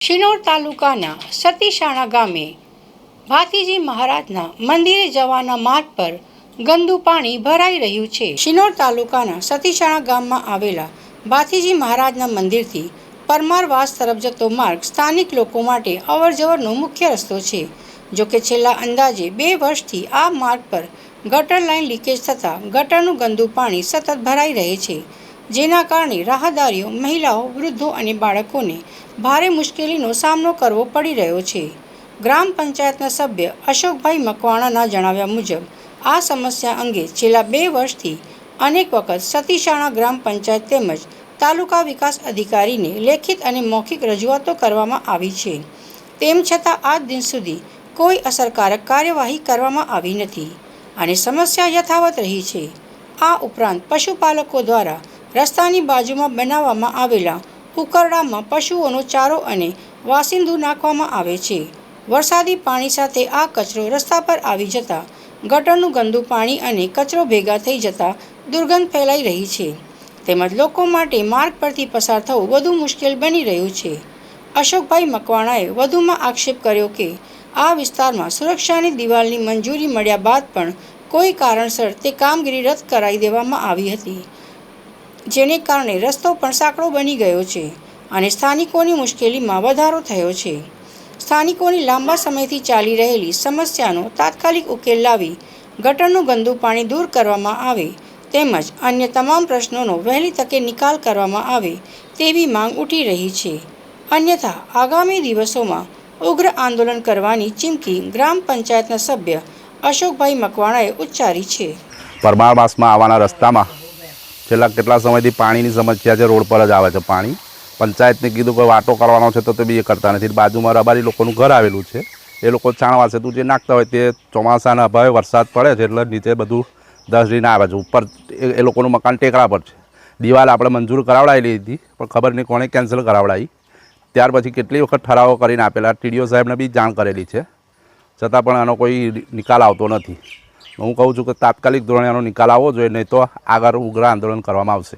શિનોર તાલુકાના સતીશાણા ગામે ભાથીજી મહારાજના મંદિરે જવાના માર્ગ પર ગંદુ પાણી ભરાઈ રહ્યું છે। શિનોર તાલુકાના સતીશાણા ગામમાં આવેલા ભાથીજી મહારાજના મંદિરથી પરમારવાસ તરફ જતો માર્ગ સ્થાનિક લોકો માટે અવરજવરનો મુખ્ય રસ્તો છે। જોકે છેલ્લા અંદાજે 2 વર્ષથી આ માર્ગ પર ગટર લાઇન લીકેજ થતાં ગટરનું ગંદુ પાણી સતત ભરાઈ રહે છે, જેના કારણે રાહદારીઓ, મહિલાઓ, વૃદ્ધો અને બાળકોને ભારે મુશ્કેલીનો સામનો કરવો પડી રહ્યો છે। ગ્રામ પંચાયતના સભ્ય અશોકભાઈ મકવાણાના જણાવ્યા મુજબ આ સમસ્યા અંગે છેલ્લા 2 વર્ષથી અનેક વખત સતીશાણા ગ્રામ પંચાયત તેમજ તાલુકા વિકાસ અધિકારીને લેખિત અને મૌખિક રજૂઆતો કરવામાં આવી છે, તેમ છતાં આજ દિન સુધી કોઈ અસરકારક કાર્યવાહી કરવામાં આવી નથી અને સમસ્યા યથાવત રહી છે। આ ઉપરાંત પશુપાલકો દ્વારા રસ્તાની બાજુમાં બનાવવામાં આવેલા ઉકરડામાં પશુઓનો ચારો અને વાસિંદુ નાખવામાં આવે છે। વરસાદી પાણી સાથે આ કચરો રસ્તા પર આવી જતાં ગટરનું ગંદુ પાણી અને કચરો ભેગા થઈ જતાં દુર્ગંધ ફેલાઈ રહી છે, તેમજ લોકો માટે માર્ગ પરથી પસાર થવું વધુ મુશ્કેલ બની રહ્યું છે। અશોકભાઈ મકવાણાએ વધુમાં આક્ષેપ કર્યો કે આ વિસ્તારમાં સુરક્ષાની દિવાલની મંજૂરી મળ્યા બાદ પણ કોઈ કારણસર તે કામગીરી રદ કરાવી દેવામાં આવી હતી, જેને કારણે રસ્તો પણ સાંકડો બની ગયો છે અને સ્થાનિકોની મુશ્કેલીમાં વધારો થયો છે। સ્થાનિકોની લાંબા સમયથી ચાલી રહેલી સમસ્યાનો તાત્કાલિક ઉકેલ લાવી ગટરનું ગંદુ પાણી દૂર કરવામાં આવે તેમજ અન્ય તમામ પ્રશ્નોનો વહેલી તકે નિકાલ કરવામાં આવે તેવી માંગ ઉઠી રહી છે। અન્યથા આગામી દિવસોમાં ઉગ્ર આંદોલન કરવાની ચીમકી ગ્રામ પંચાયતના સભ્ય અશોકભાઈ મકવાણાએ ઉચ્ચારી છે। પરમારવાસમાં આવવાના રસ્તામાં છેલ્લા કેટલા સમયથી પાણીની સમસ્યા છે। રોડ પર જ આવે છે પાણી। પંચાયતને કીધું કે વાટો કરવાનો છે તો બી એ કરતા નથી। બાજુમાં રબારી લોકોનું ઘર આવેલું છે, એ લોકો છાણવા છે તું જે નાખતા હોય તે ચોમાસાના અભાવે વરસાદ પડે છે એટલે નીચે બધું દસડીને આવે છે। ઉપર એ લોકોનું મકાન ટેકરા પર છે। દિવાલ આપણે મંજૂર કરાવડાવેલી હતી પણ ખબર નહીં કોણે કેન્સલ કરાવડાવી। ત્યાર પછી કેટલી વખત ઠરાવો કરીને આપેલા, ટીડીઓ સાહેબને બી જાણ કરેલી છે, છતાં પણ આનો કોઈ નિકાલ આવતો નથી। હું કહું છું કે તાત્કાલિક ધોરણે આનો નિકાલ આવવો જોઈએ, નહીં તો આગળ ઉગ્ર આંદોલન કરવામાં આવશે।